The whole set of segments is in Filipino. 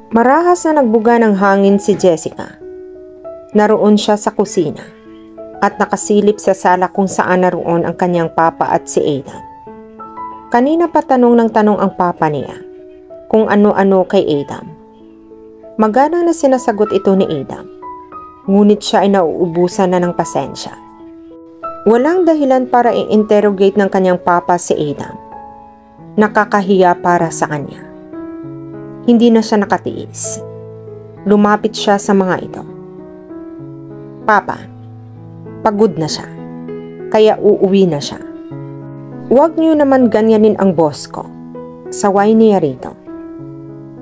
Marahas na nagbuga ng hangin si Jessica. Naroon siya sa kusina at nakasilip sa sala kung saan naroon ang kanyang papa at si Adam. Kanina pa tanong ng tanong ang papa niya kung ano-ano kay Adam. Magana na sinasagot ito ni Adam, ngunit siya ay nauubusan na ng pasensya. Walang dahilan para i-interrogate ng kanyang papa si Adam. Nakakahiya para sa kanya. Hindi na siya nakatiis. Lumapit siya sa mga ito. Papa, pagod na siya, kaya uuwi na siya. Huwag niyo naman ganyanin ang boss ko. Saway niya rito.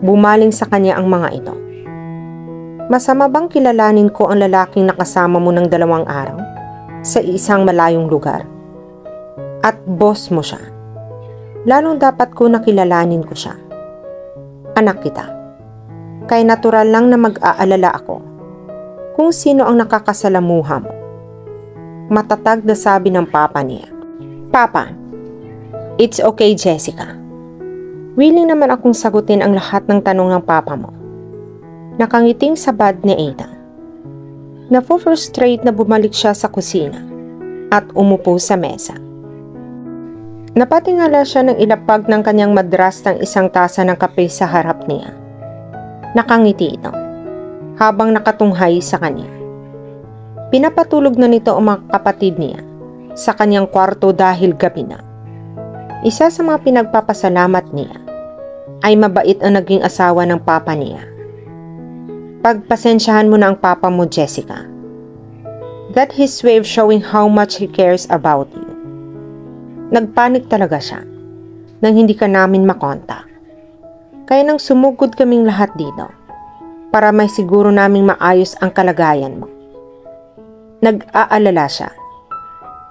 Bumaling sa kanya ang mga ito. Masama bang kilalanin ko ang lalaking nakasama mo ng 2 araw sa isang malayong lugar? At boss mo siya. Lalong dapat ko nakilalanin ko siya. Anak kita. Kaya natural lang na mag-aalala ako kung sino ang nakakasalamuha mo. Matatag na sabi ng papa niya. Papa, it's okay Jessica. Willing naman akong sagutin ang lahat ng tanong ng papa mo. Nakangiting sabad ni Ada. Nafo-frustrate na bumalik siya sa kusina at umupo sa mesa. Napatingala siya ng ilapag ng kanyang madras ng isang tasa ng kape sa harap niya. Nakangiti ito habang nakatunghay sa kanya. Pinapatulog na nito ang mga kapatid niya sa kanyang kwarto dahil gabi na. Isa sa mga pinagpapasalamat niya ay mabait ang naging asawa ng papa niya. Pagpasensyahan mo na ang papa mo, Jessica. That his way of showing how much he cares about you. Nagpanik talaga siya nang hindi ka namin makontak. Kaya nang sumugod kaming lahat dito para may siguro naming maayos ang kalagayan mo. Nag-aalala siya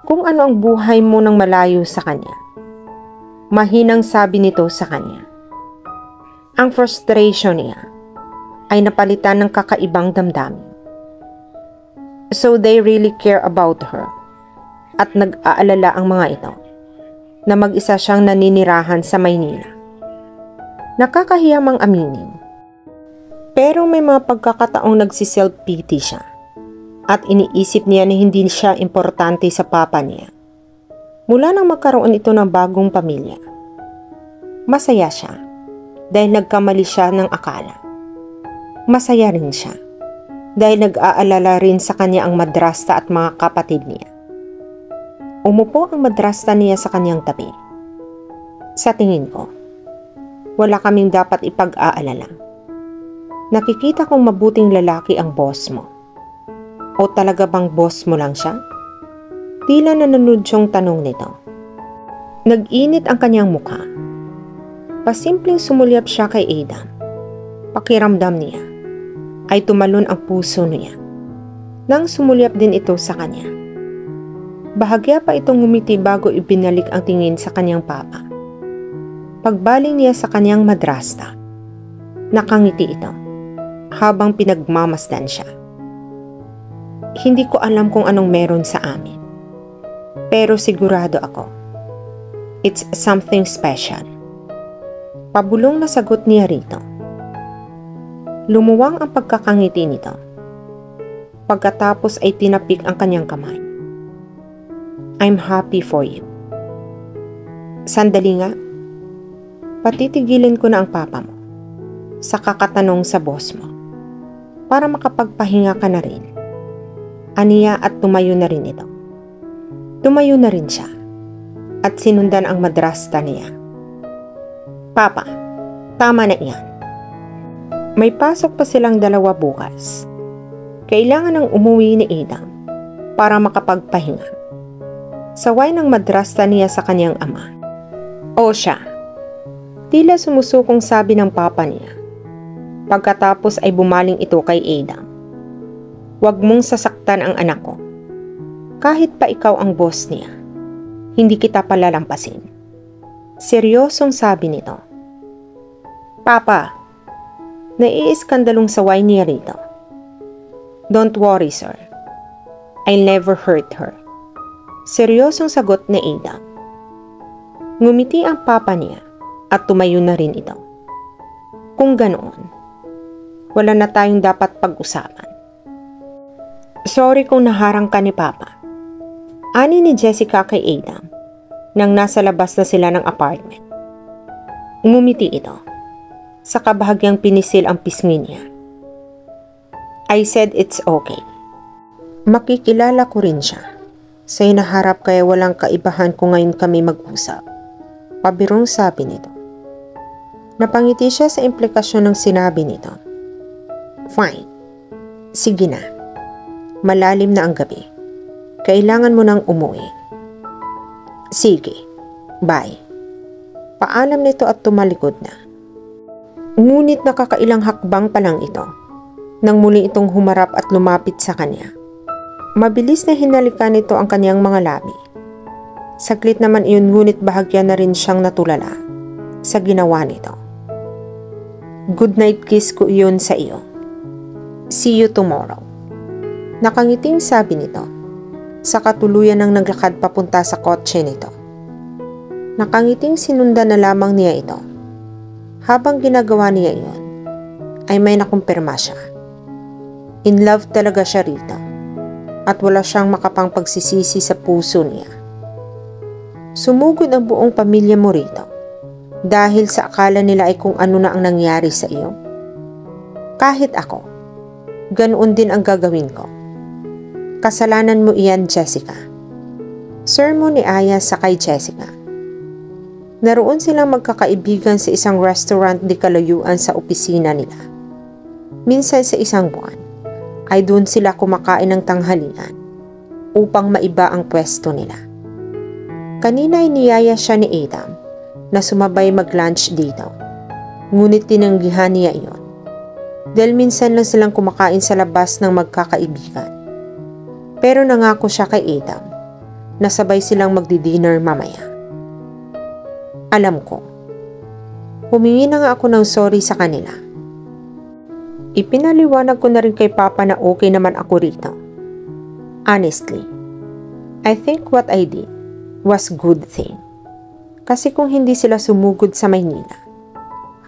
kung ano ang buhay mo nang malayo sa kanya. Mahinang sabi nito sa kanya. Ang frustration niya ay napalitan ng kakaibang damdamin. So they really care about her at nag-aalala ang mga ito na mag-isa siyang naninirahan sa Maynila. Nakakahiyamang aminin. Pero may mga pagkakataong nagsiself-pity siya at iniisip niya na hindi siya importante sa papa niya. Mula nang magkaroon ito ng bagong pamilya, masaya siya dahil nagkamali siya ng akala. Masaya rin siya dahil nag-aalala rin sa kanya ang madrasta at mga kapatid niya. Umupo ang madrasta niya sa kanyang tabi. Sa tingin ko, wala kaming dapat ipag-aalala. Nakikita kong mabuting lalaki ang boss mo. O talaga bang boss mo lang siya? Tila nanunod siyang tanong nito. Nag-init ang kanyang mukha. Pasimpleng sumulyap siya kay Adam. Pakiramdam niya ay tumalon ang puso niya nang sumulyap din ito sa kanya. Bahagya pa itong ngumiti bago ibinalik ang tingin sa kanyang papa. Pagbaling niya sa kanyang madrasta, nakangiti ito habang pinagmamasdan siya. Hindi ko alam kung anong meron sa amin, pero sigurado ako, it's something special. Pabulong na sagot niya rito. Lumuwang ang pagkakangiti nito. Pagkatapos ay tinapik ang kanyang kamay. I'm happy for you. Sandali nga. Patitigilin ko na ang papa mo sa kakatanong sa boss mo para makapagpahinga ka na rin. Aniya at tumayo na rin ito. Tumayo na rin siya at sinundan ang madrasta niya. Papa, tama na iyan. May pasok pa silang 2 bukas. Kailangan ng umuwi ni Adam para makapagpahinga. Saway ng madrasta niya sa kanyang ama. O siya. Tila sumusukong sabi ng papa niya. Pagkatapos ay bumaling ito kay Adam. Huwag mong sasaktan ang anak ko. Kahit pa ikaw ang boss niya, hindi kita palalampasin. Seryosong sabi nito. Papa, naiiskandalong saway niya rito. Don't worry, sir. I'll never hurt her. Seryosong sagot ni Adam. Ngumiti ang papa niya at tumayo na rin ito. Kung ganoon, Wala na tayong dapat pag-usapan. Sorry kung naharang ka ni Papa. Ani ni Jessica kay Adam nang nasa labas na sila ng apartment. Ngumiti ito. Sa kabahagyang pinisil ang pisngi niya. I said it's okay. Makikilala ko rin siya. Sa hinaharap kaya walang kaibahan kung ngayon kami mag-usap. Pabirong sabi nito. Napangiti siya sa implikasyon ng sinabi nito. Fine. Sige na. Malalim na ang gabi. Kailangan mo nang umuwi. Sige. Bye. Paalam nito at tumalikod na. Ngunit nakakailang hakbang pa lang ito nang muli itong humarap at lumapit sa kanya. Mabilis na hinalikan nito ang kanyang mga labi. Saglit naman iyon ngunit bahagya na rin siyang natulala sa ginawa nito. Good night kiss ko iyon sa iyo. See you tomorrow. Nakangiting sabi nito sa katuluyan ng naglakad papunta sa kotse nito. Nakangiting sinundan na lamang niya ito. Habang ginagawa niya iyon, ay may nakumpirma siya. In love talaga siya rito at wala siyang makapang pagsisisi sa puso niya. Sumugod ang buong pamilya mo rito dahil sa akala nila ay kung ano na ang nangyari sa iyo. Kahit ako, ganoon din ang gagawin ko. Kasalanan mo iyan, Jessica. Sermon ni Aya sa kay Jessica. Naroon silang magkakaibigan sa isang restaurant di kalayuan sa opisina nila. Minsan sa isang buwan, ay doon sila kumakain ng tanghalian upang maiba ang pwesto nila. Kanina ay niyaya siya ni Adam na sumabay mag-lunch dito. Ngunit tinanggihan niya iyon. Dahil minsan lang silang kumakain sa labas ng magkakaibigan. Pero nangako siya kay Adam na sabay silang magdi-dinner mamaya. Alam ko. Humingi na nga ako ng sorry sa kanila. Ipinaliwanag ko na rin kay Papa na okay naman ako rito. Honestly, I think what I did was good thing. Kasi kung hindi sila sumugod sa Maynila,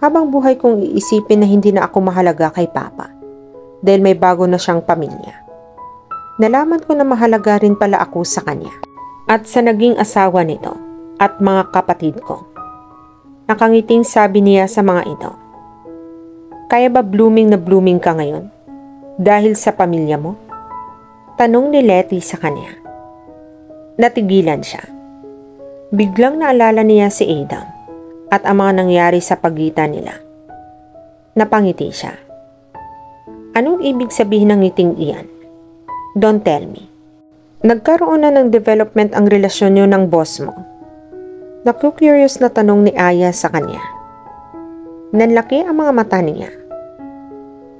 habang buhay kong iisipin na hindi na ako mahalaga kay Papa dahil may bago na siyang pamilya. Nalaman ko na mahalaga rin pala ako sa kanya at sa naging asawa nito at mga kapatid ko. Nakangiting sabi niya sa mga ito. Kaya ba blooming na blooming ka ngayon? Dahil sa pamilya mo? Tanong ni Letty sa kanya. Natigilan siya. Biglang naalala niya si Adam at ang mga nangyari sa pagitan nila. Napangiti siya. Anong ibig sabihin ng ngiting iyan? Don't tell me. Nagkaroon na ng development ang relasyon niyo ng boss mo. Naku-curious na tanong ni Aya sa kanya. Nanlaki ang mga mata niya.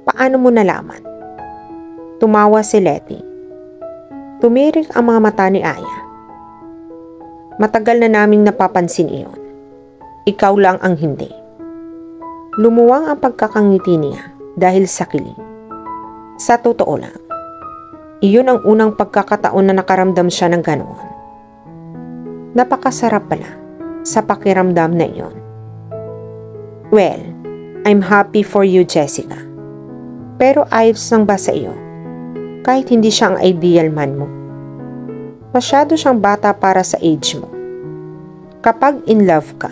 Paano mo nalaman? Tumawa si Letty. Tumirik ang mga mata ni Aya. Matagal na naming napapansin iyon. Ikaw lang ang hindi. Lumuwang ang pagkakangiti niya dahil sa kilig. Sa totoo lang, iyon ang unang pagkakataon na nakaramdam siya ng ganoon. Napakasarap pala sa pakiramdam na iyon. Well, I'm happy for you, Jessica. Pero ayos lang ba sa iyo? Kahit hindi siya ang ideal man mo. Masyado siyang bata para sa age mo. Kapag in love ka,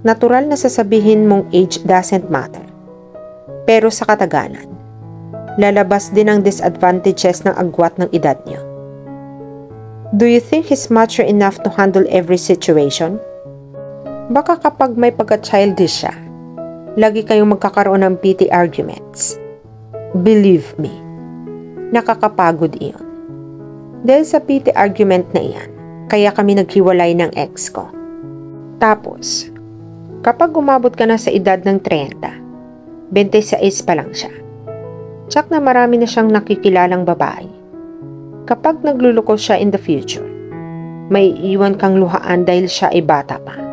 natural na sasabihin mong age doesn't matter. Pero sa katagalan, lalabas din ang disadvantages ng agwat ng edad niyo. Do you think he's mature enough to handle every situation? Baka kapag may pagka-childish siya, lagi kayong magkakaroon ng petty arguments. Believe me, nakakapagod iyon. Dahil sa petty argument na iyan, kaya kami naghiwalay ng ex ko. Tapos, kapag umabot ka na sa edad ng 30, 26 pa lang siya. Tsak na marami na siyang nakikilalang babae. Kapag nagluloko siya in the future, may iwan kang luhaan dahil siya ay bata pa.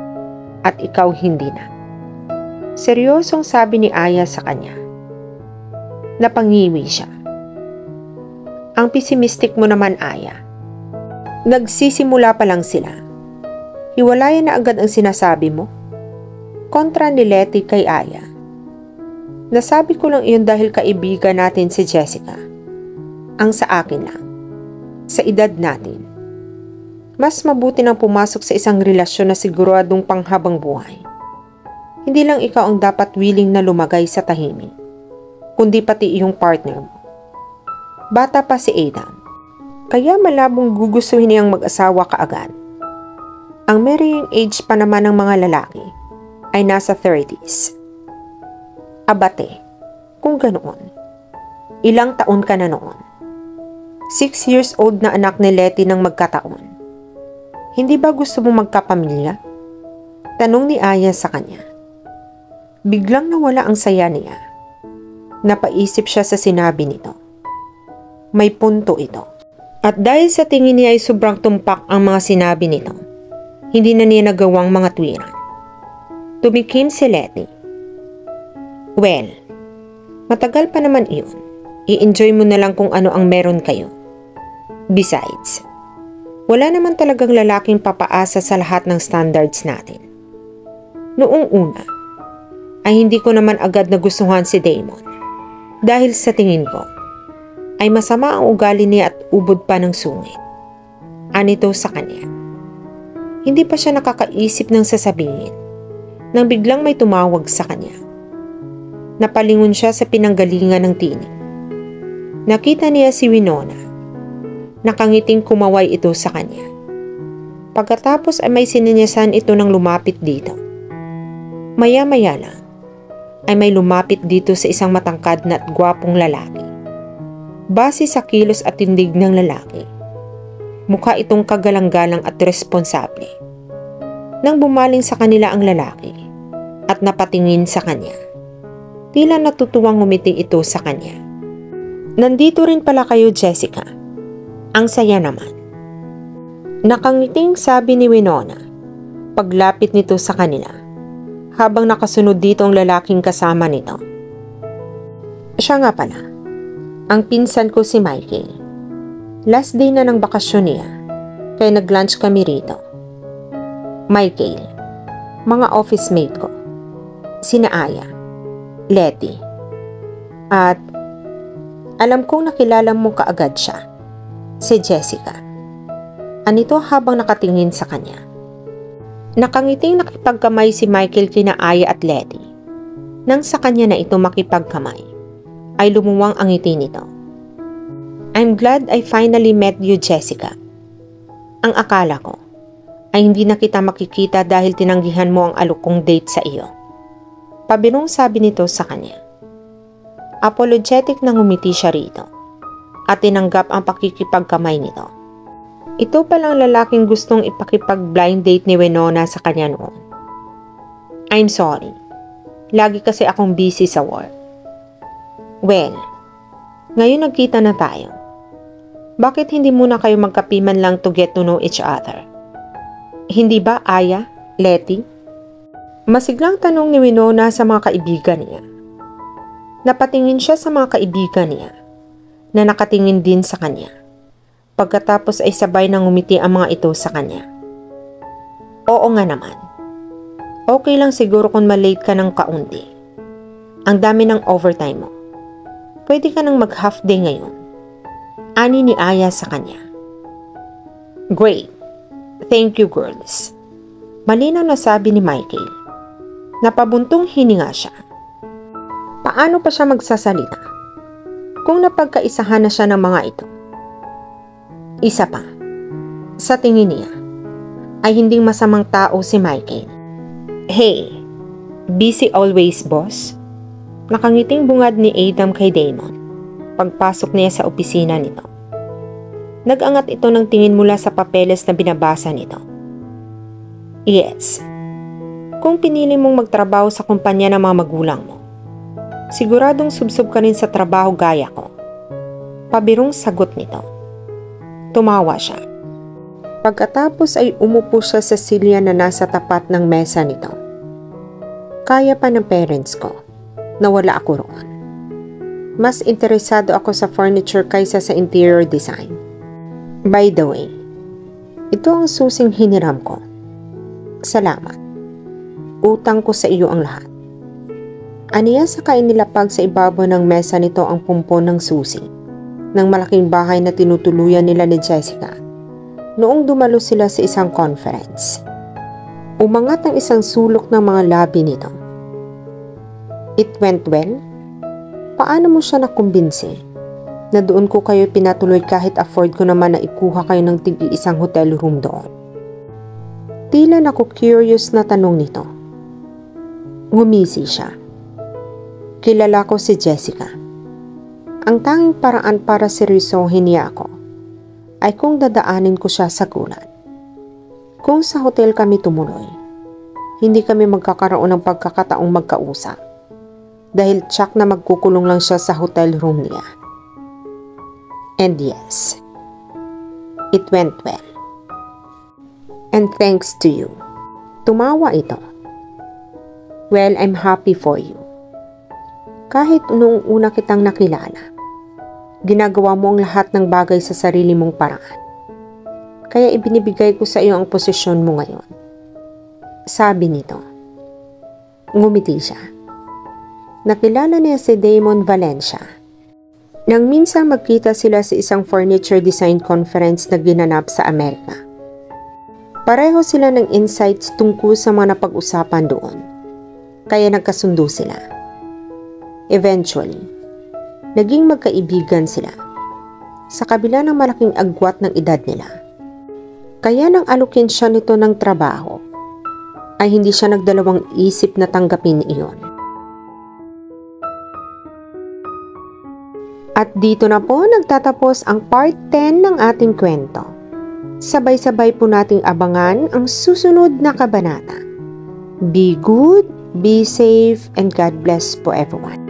At ikaw hindi na. Seryosong sabi ni Aya sa kanya. Napangiwi siya. Ang pessimistic mo naman, Aya. Nagsisimula pa lang sila. Hiwalayan na agad ang sinasabi mo. Kontra ni Letty kay Aya. Nasabi ko lang iyon dahil kaibigan natin si Jessica. Ang sa akin lang, sa edad natin, mas mabuti nang pumasok sa isang relasyon na siguradong panghabang buhay. Hindi lang ikaw ang dapat willing na lumagay sa tahimik, kundi pati iyong partner mo. Bata pa si Adam, kaya malabong gugustuhin niyang mag-asawa kaagad. Ang marrying age pa naman ng mga lalaki ay nasa 30s. Abate, kung ganoon. Ilang taon ka na noon? 6 years old na anak ni Letty nang magkataon. Hindi ba gusto mong magkapamilya? Tanong ni Aya sa kanya. Biglang nawala ang saya niya. Napaisip siya sa sinabi nito. May punto ito. At dahil sa tingin niya ay sobrang tumpak ang mga sinabi nito, hindi na niya nagawang mga tuwiran. Tumikim si Letty. Well, matagal pa naman iyon. I-enjoy mo na lang kung ano ang meron kayo. Besides, wala naman talagang lalaking papaasa sa lahat ng standards natin. Noong una, ay hindi ko naman agad nagustuhan si Damon. Dahil sa tingin ko, ay masama ang ugali niya at ubod pa ng sungit. Anito sa kanya. Hindi pa siya nakakaisip ng sasabihin nang biglang may tumawag sa kanya. Napalingon siya sa pinanggalingan ng tinig. Nakita niya si Winona. Nakangiting kumaway ito sa kanya. Pagkatapos ay may sininyasan ito ng lumapit dito. Maya-maya lang ay may lumapit dito sa isang matangkad na at gwapong lalaki. Base sa kilos at tindig ng lalaki, mukha itong kagalang-galang at responsable. Nang bumaling sa kanila ang lalaki at napatingin sa kanya, tila natutuwang ngumiti ito sa kanya. Nandito rin pala kayo, Jessica. Ang saya naman. Nakangiting sabi ni Winona, paglapit nito sa kanila, habang nakasunod dito ang lalaking kasama nito. Siya nga pala, ang pinsan ko si Michael. Last day na ng bakasyon niya, kaya nag-lunch kami rito. Michael, mga office mate ko, sina Aya, Letty, at alam kong nakilala mo kaagad siya, si Jessica. Anito habang nakatingin sa kanya. Nakangiting nakipagkamay si Michael kina Aya at Letty. Nang sa kanya na ito makipagkamay, ay lumuwang ang ngiti nito. I'm glad I finally met you, Jessica. Ang akala ko ay hindi na kita makikita dahil tinanggihan mo ang alok kong date sa iyo. Pabirong sabi nito sa kanya. Apologetic na ngumiti siya rito at tinanggap ang pakikipagkamay nito. Ito palang lalaking gustong ipakipag-blind date ni Winona sa kanya noon. I'm sorry. Lagi kasi akong busy sa work. Well, ngayon nagkita na tayo. Bakit hindi muna kayo magkapiman lang to get to know each other? Hindi ba, Aya, Letty? Masiglang tanong ni Winona sa mga kaibigan niya. Napatingin siya sa mga kaibigan niya na nakatingin din sa kanya. Pagkatapos ay sabay nang ngumiti ang mga ito sa kanya. Oo nga naman. Okay lang siguro kung malate ka ng kaunti. Ang dami ng overtime mo. Pwede ka nang mag-half day ngayon. Ani ni Aya sa kanya. Great. Thank you, girls. Malinaw na sabi ni Michael. Napabuntong hininga siya. Paano pa siya magsasalita kung napagkaisahan na siya ng mga ito? Isa pa, sa tingin niya, ay hindi masamang tao si Michael. Hey, busy always, boss? Nakangiting bungad ni Adam kay Damon pagpasok niya sa opisina nito. Nag-angat ito ng tingin mula sa papeles na binabasa nito. Yes, kung pinili mong magtrabaho sa kumpanya ng mga magulang mo, siguradong subsob ka rin sa trabaho gaya ko. Pabirong sagot nito. Tumawa siya. Pagkatapos ay umupo siya sa silya na nasa tapat ng mesa nito. Kaya pa ng parents ko na wala ako roon. Mas interesado ako sa furniture kaysa sa interior design. By the way, ito ang susing hiniram ko. Salamat. Utang ko sa iyo ang lahat. Aniya saka inilapag sa ibabaw ng mesa nito ang pumpon ng susi ng malaking bahay na tinutuluyan nila ni Jessica noong dumalo sila sa isang conference. Umangat ang isang sulok ng mga labi nito. It went well? Paano mo siya nakumbinsi na doon ko kayo pinatuloy kahit afford ko naman na ikuha kayo ng tig-iisang hotel room doon? Tila naku-curious na tanong nito. Ngumisi siya. Kilala ko si Jessica. Ang tanging paraan para seryosohin niya ako ay kung dadaanin ko siya sa gulat. Kung sa hotel kami tumuloy, hindi kami magkakaroon ng pagkakataong magkausap dahil tsak na magkukulong lang siya sa hotel room niya. And yes, it went well. And thanks to you. Tumawa ito. Well, I'm happy for you. Kahit noong una kitang nakilala, ginagawa mo ang lahat ng bagay sa sarili mong paraan. Kaya ibinibigay ko sa iyo ang posisyon mo ngayon. Sabi nito. Ngumiti siya. Nakilala niya si Damon Valencia. Nang minsan magkita sila sa isang furniture design conference na ginanap sa Amerika. Pareho sila ng insights tungkol sa mga napag-usapan doon. Kaya nagkasundo sila. Eventually, naging magkaibigan sila sa kabila ng malaking agwat ng edad nila. Kaya nang alukin siya nito ng trabaho, ay hindi siya nagdalawang isip na tanggapin iyon. At dito na po nagtatapos ang part 10 ng ating kwento. Sabay-sabay po nating abangan ang susunod na kabanata. Be good, be safe, and God bless po everyone.